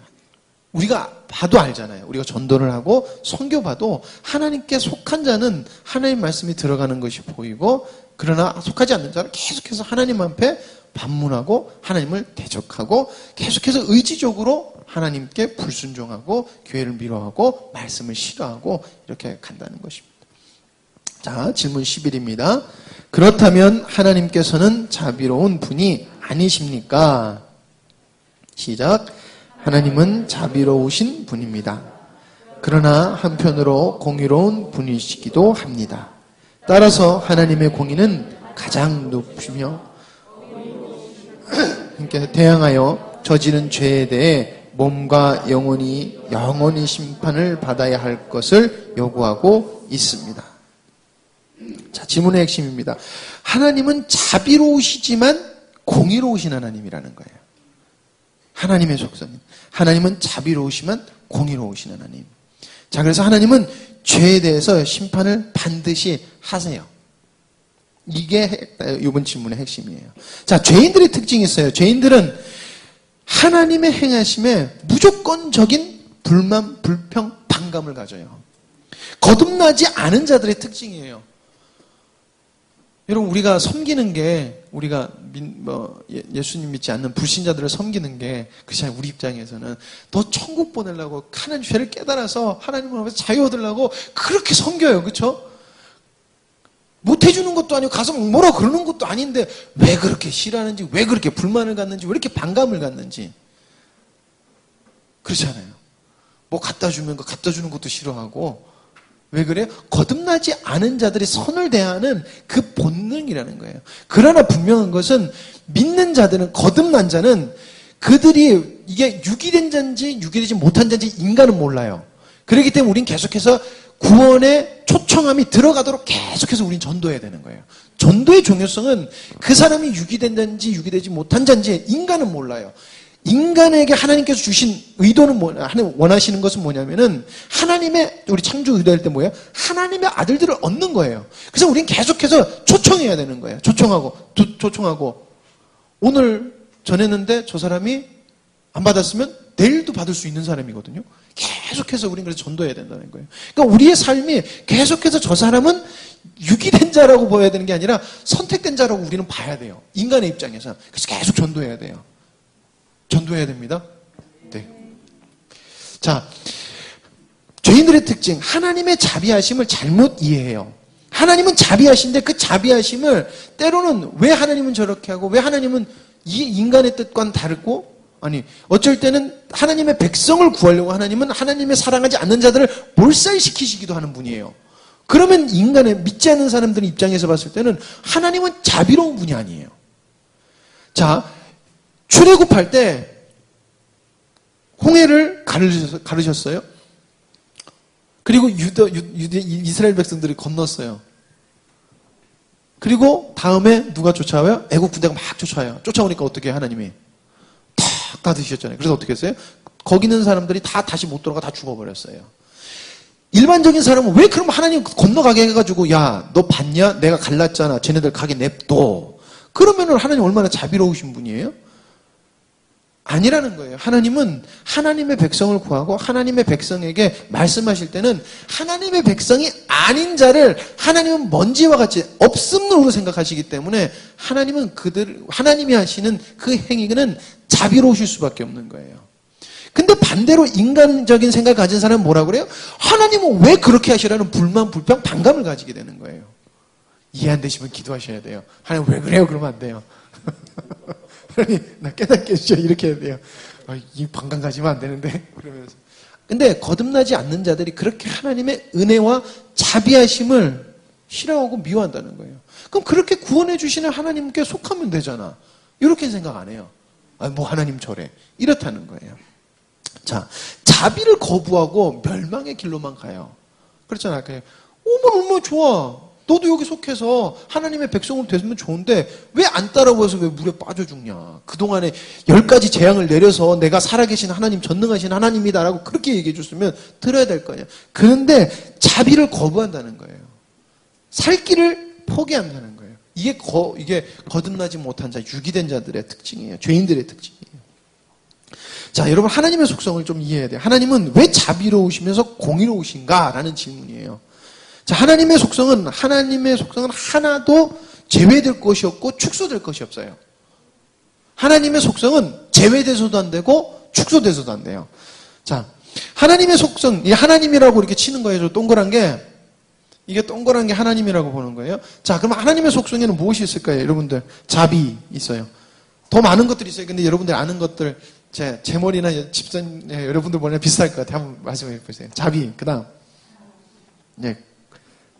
우리가 봐도 알잖아요. 우리가 전도를 하고 선교 봐도 하나님께 속한 자는 하나님 말씀이 들어가는 것이 보이고, 그러나 속하지 않는 자는 계속해서 하나님 앞에 반문하고 하나님을 대적하고 계속해서 의지적으로 하나님께 불순종하고 교회를 미워하고 말씀을 싫어하고 이렇게 간다는 것입니다. 자, 질문 11입니다. 그렇다면 하나님께서는 자비로운 분이 아니십니까? 시작. 하나님은 자비로우신 분입니다. 그러나 한편으로 공의로운 분이시기도 합니다. 따라서 하나님의 공의는 가장 높으며 대항하여 저지른 죄에 대해 몸과 영혼이 심판을 받아야 할 것을 요구하고 있습니다. 자, 질문의 핵심입니다. 하나님은 자비로우시지만 공의로우신 하나님이라는 거예요. 하나님의 속성은 하나님은 자비로우시면 공의로우신 하나님. 자, 그래서 하나님은 죄에 대해서 심판을 반드시 하세요. 이게 이번 질문의 핵심이에요. 자, 죄인들의 특징이 있어요. 죄인들은 하나님의 행하심에 무조건적인 불만, 불평, 반감을 가져요. 거듭나지 않은 자들의 특징이에요. 여러분, 우리가 섬기는 게, 우리가 예수님 믿지 않는 불신자들을 섬기는 게, 그렇지 않아요. 우리 입장에서는 너 천국 보내려고 하나님 죄를 깨달아서 하나님 앞에서 자유 얻으려고 그렇게 섬겨요. 그렇죠? 못해주는 것도 아니고 가서 뭐라 그러는 것도 아닌데 왜 그렇게 싫어하는지, 왜 그렇게 불만을 갖는지, 왜 이렇게 반감을 갖는지. 그렇잖아요. 뭐 갖다 주면 그 갖다 주는 것도 싫어하고. 왜 그래요? 거듭나지 않은 자들이 선을 대하는 그 본능이라는 거예요. 그러나 분명한 것은 믿는 자들은, 거듭난 자는 그들이 이게 유기된 자인지 유기되지 못한 자인지 인간은 몰라요. 그렇기 때문에 우린 계속해서 구원의 초청함이 들어가도록 계속해서 우린 전도해야 되는 거예요. 전도의 중요성은 그 사람이 유기된 자인지 유기되지 못한 자인지 인간은 몰라요. 인간에게 하나님께서 주신 의도는 하나님 원하시는 것은 뭐냐면은 하나님의, 우리 창조 의도할 때 뭐예요? 하나님의 아들들을 얻는 거예요. 그래서 우린 계속해서 초청해야 되는 거예요. 초청하고 오늘 전했는데 저 사람이 안 받았으면 내일도 받을 수 있는 사람이거든요. 계속해서 우린 그래서 전도해야 된다는 거예요. 그러니까 우리의 삶이 계속해서 저 사람은 유기된 자라고 보여야 되는 게 아니라 선택된 자라고 우리는 봐야 돼요. 인간의 입장에서. 그래서 계속 전도해야 돼요. 전도해야 됩니다. 네. 자, 죄인들의 특징, 하나님의 자비하심을 잘못 이해해요. 하나님은 자비하신데 그 자비하심을 때로는 왜 하나님은 저렇게 하고 왜 하나님은 이 인간의 뜻과는 다르고 아니 어쩔 때는 하나님의 백성을 구하려고 하나님은 하나님의 사랑하지 않는 자들을 몰살시키시기도 하는 분이에요. 그러면 인간의 믿지 않는 사람들 입장에서 봤을 때는 하나님은 자비로운 분이 아니에요. 자, 출애굽할 때 홍해를 가르셨어요. 그리고 이스라엘 백성들이 건넜어요. 그리고 다음에 누가 쫓아와요? 애국 군대가 막 쫓아와요. 쫓아오니까 어떻게 해요? 하나님이 탁 닫으셨잖아요. 그래서 어떻게 했어요? 거기 있는 사람들이 다 다시 못 돌아가 다 죽어버렸어요. 일반적인 사람은 왜 그럼 하나님 건너가게 해가지고 야, 너 봤냐? 내가 갈랐잖아. 쟤네들 가게 냅둬. 그러면은 하나님 얼마나 자비로우신 분이에요? 아니라는 거예요. 하나님은 하나님의 백성을 구하고 하나님의 백성에게 말씀하실 때는 하나님의 백성이 아닌 자를 하나님은 먼지와 같이 없음으로 생각하시기 때문에 하나님이 하시는 그 행위는 자비로우실 수밖에 없는 거예요. 근데 반대로 인간적인 생각을 가진 사람은 뭐라고 그래요? 하나님은 왜 그렇게 하시라는 불만, 불평, 반감을 가지게 되는 거예요. 이해 안 되시면 기도하셔야 돼요. 하나님 왜 그래요? 그러면 안 돼요. 하나님 나 깨닫게 해주죠. 이렇게 해야 돼요. 이 반감 가지면 안 되는데 그러면서. 근데 거듭나지 않는 자들이 그렇게 하나님의 은혜와 자비하심을 싫어하고 미워한다는 거예요. 그럼 그렇게 구원해 주시는 하나님께 속하면 되잖아. 이렇게 생각 안 해요. 뭐 하나님 저래. 이렇다는 거예요. 자, 자비를 거부하고 멸망의 길로만 가요. 그렇잖아요. 아까 얼마나 좋아. 너도 여기 속해서 하나님의 백성으로 됐으면 좋은데 왜 안 따라오어서 왜 물에 빠져 죽냐. 그동안에 10가지 재앙을 내려서 내가 살아계신 하나님, 전능하신 하나님이다라고 그렇게 얘기해 줬으면 들어야 될 거 아니야. 그런데 자비를 거부한다는 거예요. 살 길을 포기한다는 거예요. 이게 거듭나지 못한 자, 유기된 자들의 특징이에요. 죄인들의 특징이에요. 자, 여러분 하나님의 속성을 좀 이해해야 돼요. 하나님은 왜 자비로우시면서 공의로우신가라는 질문이에요. 자, 하나님의 속성은 하나도 제외될 것이 없고 축소될 것이 없어요. 하나님의 속성은 제외돼서도 안 되고 축소돼서도 안 돼요. 자, 하나님의 속성, 이 하나님이라고 이렇게 치는 거예요. 저 동그란 게 이게 동그란 게 하나님이라고 보는 거예요. 자, 그럼 하나님의 속성에는 무엇이 있을까요? 여러분들 자비 있어요. 더 많은 것들이 있어요. 근데 여러분들 아는 것들 제 머리나 집사님 여러분들 머리나 비슷할 것 같아요. 한번 말씀해 보세요. 자비, 그다음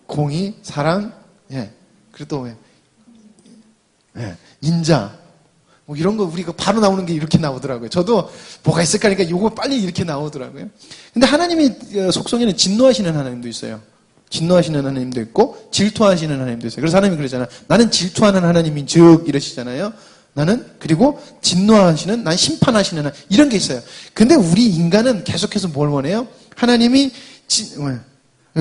공의, 사랑, 그리고 또 인자, 뭐 이런 거 우리가 바로 나오는 게 이렇게 나오더라고요. 저도 뭐가 있을까 하니까 이거 빨리 이렇게 나오더라고요. 근데 하나님의 속성에는 진노하시는 하나님도 있어요. 진노하시는 하나님도 있고 질투하시는 하나님도 있어요. 그래서 하나님이 그러잖아요. 나는 질투하는 하나님인 즉 이러시잖아요. 나는 그리고 진노하시는, 난 심판하시는 하나님, 이런 게 있어요. 근데 우리 인간은 계속해서 뭘 원해요? 하나님이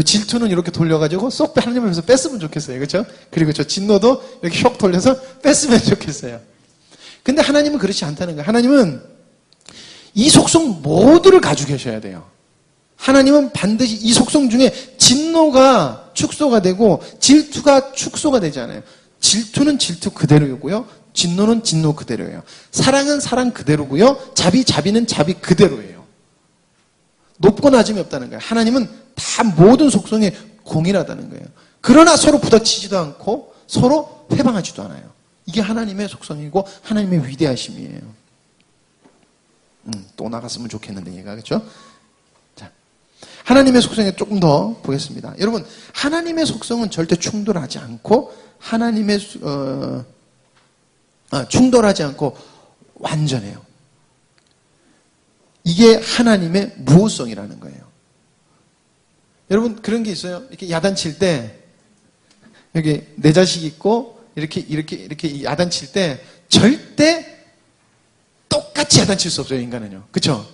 질투는 이렇게 돌려가지고 쏙 하나님 앞에서 뺐으면 좋겠어요. 그렇죠? 그리고 저 진노도 이렇게 슉 돌려서 뺐으면 좋겠어요. 근데 하나님은 그렇지 않다는 거예요. 하나님은 이 속성 모두를 가지고 계셔야 돼요. 하나님은 반드시 이 속성 중에 진노가 축소가 되고 질투가 축소가 되지 않아요. 질투는 질투 그대로이고요. 진노는 진노 그대로예요. 사랑은 사랑 그대로고요. 자비는 자비 그대로예요. 높고 낮음이 없다는 거예요. 하나님은 다 모든 속성에 공일하다는 거예요. 그러나 서로 부닥치지도 않고 서로 회방하지도 않아요. 이게 하나님의 속성이고 하나님의 위대하심이에요. 또 나갔으면 좋겠는데 얘가 그렇죠? 자, 하나님의 속성에 조금 더 보겠습니다. 여러분 하나님의 속성은 절대 충돌하지 않고 충돌하지 않고 완전해요. 이게 하나님의 무호성이라는 거예요. 여러분 그런 게 있어요. 이렇게 야단칠 때 여기 내 자식 있고 이렇게 야단칠 때 절대 똑같이 야단칠 수 없어요. 인간은요. 그렇죠?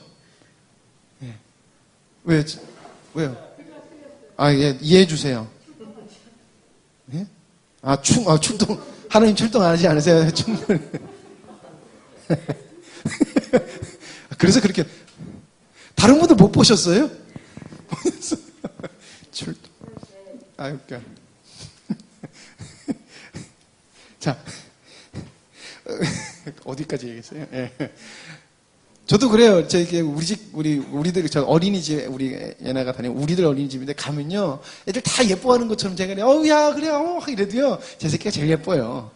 왜요? 이해해 주세요. 예? 출동 하나님 출동 안 하지 않으세요? 충분. 그래서 그렇게 다른 분들 못 보셨어요? 출동. 웃겨. 자, 어디까지 얘기했어요? 저도 그래요. 우리들, 저 어린이집, 우리 얘네가 다니는 우리들 어린이집인데 가면요. 애들 다 예뻐하는 것처럼 제가, 야, 그래, 이래도요. 제 새끼가 제일 예뻐요.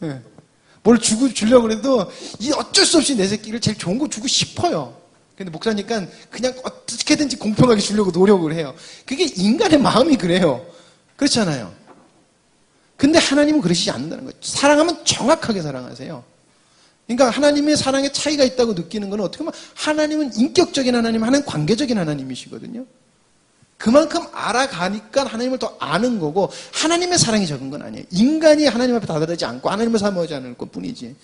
네. 뭘 주려고 그래도, 어쩔 수 없이 내 새끼를 제일 좋은 거 주고 싶어요. 근데 목사니까 그냥 어떻게든지 공평하게 주려고 노력을 해요. 그게 인간의 마음이 그래요. 그렇잖아요. 근데 하나님은 그러시지 않는다는 거예요. 사랑하면 정확하게 사랑하세요. 그러니까 하나님의 사랑에 차이가 있다고 느끼는 건 어떻게 보면 하나님은 인격적인 하나님, 하나님 관계적인 하나님이시거든요. 그만큼 알아가니까 하나님을 더 아는 거고 하나님의 사랑이 적은 건 아니에요. 인간이 하나님 앞에 다다르지 않고 하나님을 사모하지 않을 것 뿐이지.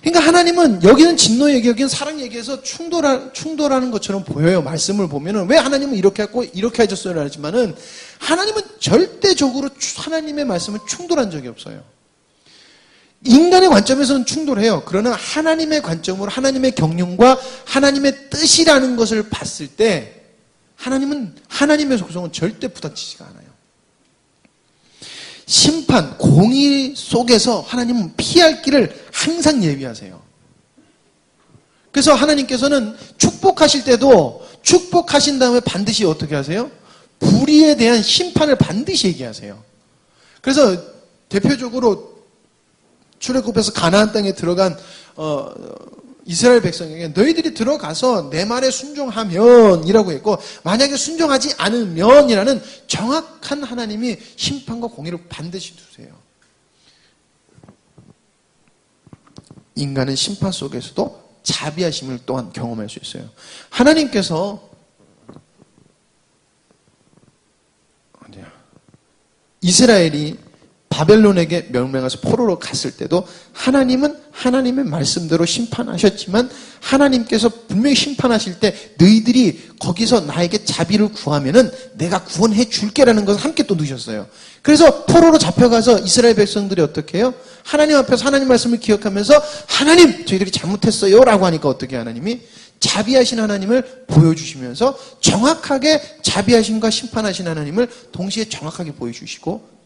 그러니까 하나님은 여기는 진노 얘기, 여기는 사랑 얘기에서 충돌하는 것처럼 보여요. 말씀을 보면은 왜 하나님은 이렇게 했고 이렇게 하셨어요 하지만은 하나님은 절대적으로 하나님의 말씀을 충돌한 적이 없어요. 인간의 관점에서는 충돌해요. 그러나 하나님의 관점으로 하나님의 경륜과 하나님의 뜻이라는 것을 봤을 때 하나님은 하나님의 속성은 절대 부닥치지가 않아요. 심판, 공의 속에서 하나님은 피할 길을 항상 예비하세요. 그래서 하나님께서는 축복하실 때도 축복하신 다음에 반드시 어떻게 하세요? 불의에 대한 심판을 반드시 얘기하세요. 그래서 대표적으로 출애굽에서 가나안 땅에 들어간 이스라엘 백성에게 너희들이 들어가서 내 말에 순종하면이라고 했고 만약에 순종하지 않으면이라는 정확한 하나님이 심판과 공의를 반드시 두세요. 인간은 심판 속에서도 자비하심을 또한 경험할 수 있어요. 하나님께서 이스라엘이 바벨론에게 멸망해서 포로로 갔을 때도 하나님은 하나님의 말씀대로 심판하셨지만 하나님께서 분명히 심판하실 때 너희들이 거기서 나에게 자비를 구하면은 내가 구원해 줄게라는 것을 함께 또 넣으셨어요. 그래서 포로로 잡혀가서 이스라엘 백성들이 어떻게 해요? 하나님 앞에서 하나님 말씀을 기억하면서 하나님 저희들이 잘못했어요 라고 하니까 어떻게 하나님이 자비하신 하나님을 보여주시면서 정확하게 자비하심과 심판하신 하나님을 동시에 정확하게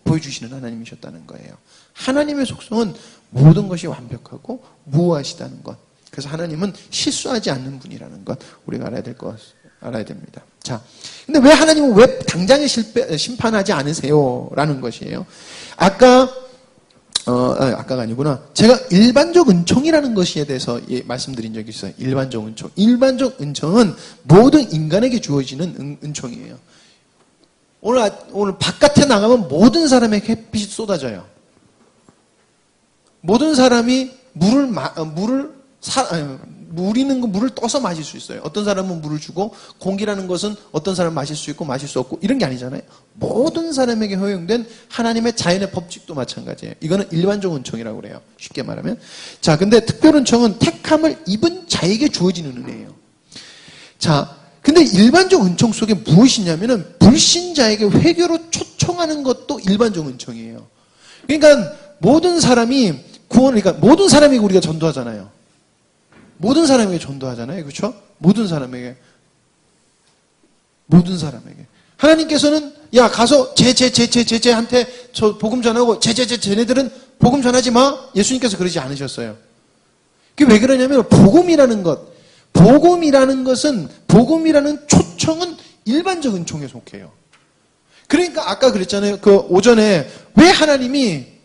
보여주시는 하나님이셨다는 거예요. 하나님의 속성은 모든 것이 완벽하고 무오하시다는 것. 그래서 하나님은 실수하지 않는 분이라는 것 우리가 알아야 됩니다. 자, 근데 왜 하나님은 왜 당장에 심판하지 않으세요? 라는 것이에요. 아까가 아니구나. 제가 일반적 은총이라는 것에 대해서 말씀드린 적이 있어요. 일반적 은총. 일반적 은총은 모든 인간에게 주어지는 은총이에요. 오늘 바깥에 나가면 모든 사람에게 햇빛이 쏟아져요. 모든 사람이 물을 떠서 마실 수 있어요. 어떤 사람은 물을 주고 공기라는 것은 어떤 사람은 마실 수 있고 마실 수 없고 이런 게 아니잖아요. 모든 사람에게 허용된 하나님의 자연의 법칙도 마찬가지예요. 이거는 일반적 은총이라고 그래요. 쉽게 말하면. 자, 근데 특별 은총은 택함을 입은 자에게 주어지는 은혜예요. 자, 근데 일반적 은총 속에 무엇이 있냐면은 불신자에게 회개로 초청하는 것도 일반적 은총이에요. 그러니까 모든 사람이 그러니까 모든 사람에게 우리가 전도하잖아요. 모든 사람에게 전도하잖아요. 그렇죠? 모든 사람에게. 하나님께서는 야 가서 쟤한테 저 복음 전하고 쟤네들은 복음 전하지 마. 예수님께서 그러지 않으셨어요. 그게 왜 그러냐면 복음이라는 초청은 일반적 은총에 속해요. 그러니까 아까 그랬잖아요. 그 오전에 왜 하나님이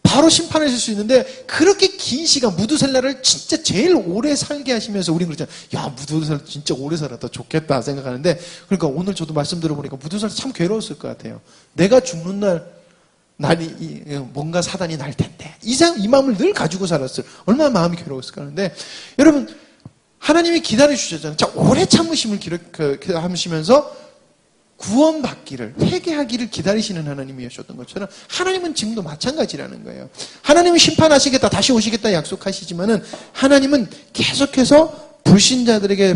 바로 심판하실 수 있는데 그렇게 긴 시간 무두셀라를 진짜 제일 오래 살게 하시면서 우린 그렇잖아요. 야 무두셀라 진짜 오래 살았다 좋겠다 생각하는데 그러니까 오늘 저도 말씀 들어보니까 무두셀라 참 괴로웠을 것 같아요. 내가 죽는 날이 뭔가 사단이 날 텐데 이 마음을 늘 가지고 살았어요. 얼마나 마음이 괴로웠을까 하는데 여러분 하나님이 기다려주셨잖아요. 자, 오래 참으심을 하시면서 구원받기를, 회개하기를 기다리시는 하나님이셨던 것처럼 하나님은 지금도 마찬가지라는 거예요. 하나님은 심판하시겠다, 다시 오시겠다 약속하시지만은 하나님은 계속해서 불신자들에게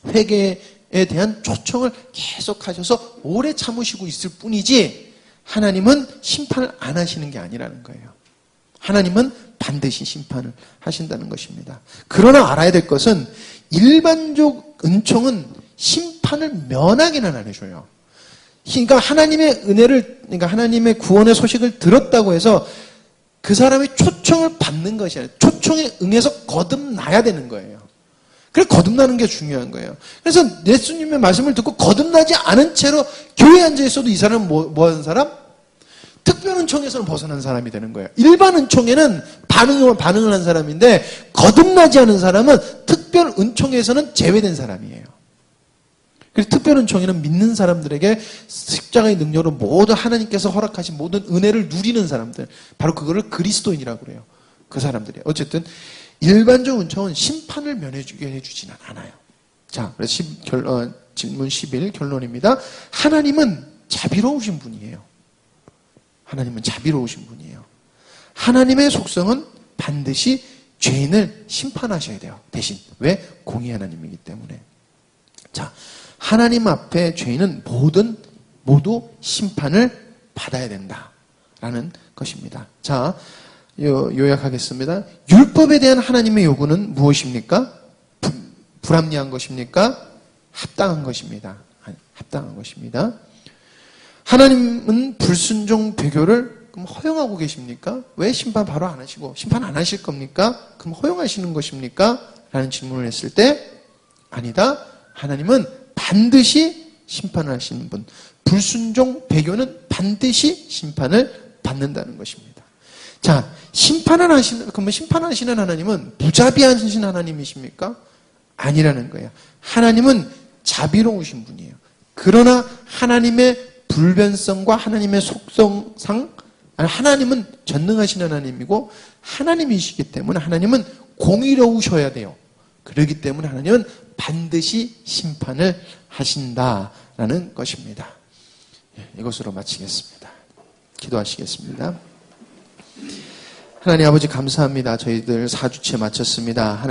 회개에 대한 초청을 계속하셔서 오래 참으시고 있을 뿐이지 하나님은 심판을 안 하시는 게 아니라는 거예요. 하나님은 반드시 심판을 하신다는 것입니다. 그러나 알아야 될 것은 일반적 은총은 심판을 면하기는 안 해줘요. 그러니까 하나님의 은혜를, 그러니까 하나님의 구원의 소식을 들었다고 해서 그 사람이 초청을 받는 것이 아니라 은총에 응해서 거듭나야 되는 거예요. 그래 거듭나는 게 중요한 거예요. 그래서 예수님의 말씀을 듣고 거듭나지 않은 채로 교회에 앉아 있어도 이 사람은 뭐 하는 사람? 특별 은총에서는 벗어난 사람이 되는 거예요. 일반 은총에는 반응을 한 사람인데 거듭나지 않은 사람은 특별 은총에서는 제외된 사람이에요. 그래서 특별 은총에는 믿는 사람들에게 십자가의 능력으로 모두 하나님께서 허락하신 모든 은혜를 누리는 사람들, 바로 그거를 그리스도인이라고 그래요. 그 사람들이에요. 어쨌든 일반적 은총은 심판을 면해주게 해주지는 않아요. 자, 그래서 질문 11 결론입니다. 하나님은 자비로우신 분이에요. 하나님은 자비로우신 분이에요. 하나님의 속성은 반드시 죄인을 심판하셔야 돼요. 대신. 왜? 공의 하나님이기 때문에. 자, 하나님 앞에 죄인은 모두 심판을 받아야 된다라는 것입니다. 자, 요약하겠습니다. 율법에 대한 하나님의 요구는 무엇입니까? 불합리한 것입니까? 합당한 것입니다. 합당한 것입니다. 하나님은 불순종 배교를 그럼 허용하고 계십니까? 왜 심판 바로 안 하시고 심판 안 하실 겁니까? 그럼 허용하시는 것입니까? 라는 질문을 했을 때 아니다. 하나님은 반드시 심판을 하시는 분. 불순종 배교는 반드시 심판을 받는다는 것입니다. 자, 그러면 심판하시는 하나님은 무자비하신 하나님이십니까? 아니라는 거예요. 하나님은 자비로우신 분이에요. 그러나 하나님의 불변성과 하나님의 속성상 하나님은 전능하신 하나님이고 하나님이시기 때문에 하나님은 공의로우셔야 돼요. 그렇기 때문에 하나님은 반드시 심판을 하신다라는 것입니다. 이것으로 마치겠습니다. 기도하시겠습니다. 하나님 아버지 감사합니다. 저희들 4주째 마쳤습니다.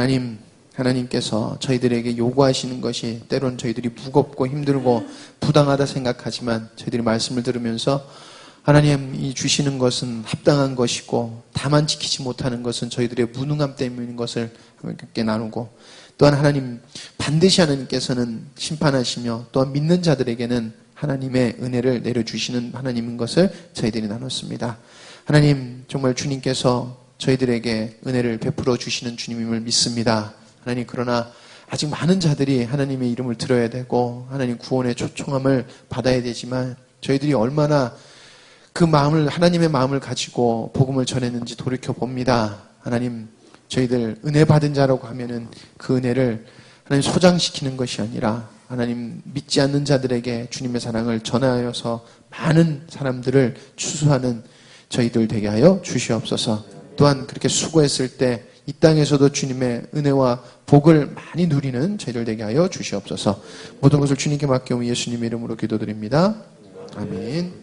하나님께서 저희들에게 요구하시는 것이 때론 저희들이 무겁고 힘들고 부당하다 생각하지만 저희들이 말씀을 들으면서 하나님이 주시는 것은 합당한 것이고 다만 지키지 못하는 것은 저희들의 무능함 때문인 것을 함께 나누고 또한 하나님 반드시 하나님께서는 심판하시며 또한 믿는 자들에게는 하나님의 은혜를 내려주시는 하나님인 것을 저희들이 나눴습니다. 하나님 정말 주님께서 저희들에게 은혜를 베풀어 주시는 주님임을 믿습니다. 하나님 그러나 아직 많은 자들이 하나님의 이름을 들어야 되고 하나님 구원의 초청함을 받아야 되지만 저희들이 얼마나 그 마음을 하나님의 마음을 가지고 복음을 전했는지 돌이켜 봅니다. 하나님 저희들 은혜 받은 자라고 하면은 그 은혜를 하나님 소장시키는 것이 아니라 하나님 믿지 않는 자들에게 주님의 사랑을 전하여서 많은 사람들을 추수하는 저희들 되게 하여 주시옵소서. 또한 그렇게 수고했을 때 이 땅에서도 주님의 은혜와 복을 많이 누리는 저희들 되게 하여 주시옵소서. 모든 것을 주님께 맡겨오며 예수님의 이름으로 기도드립니다. 아멘.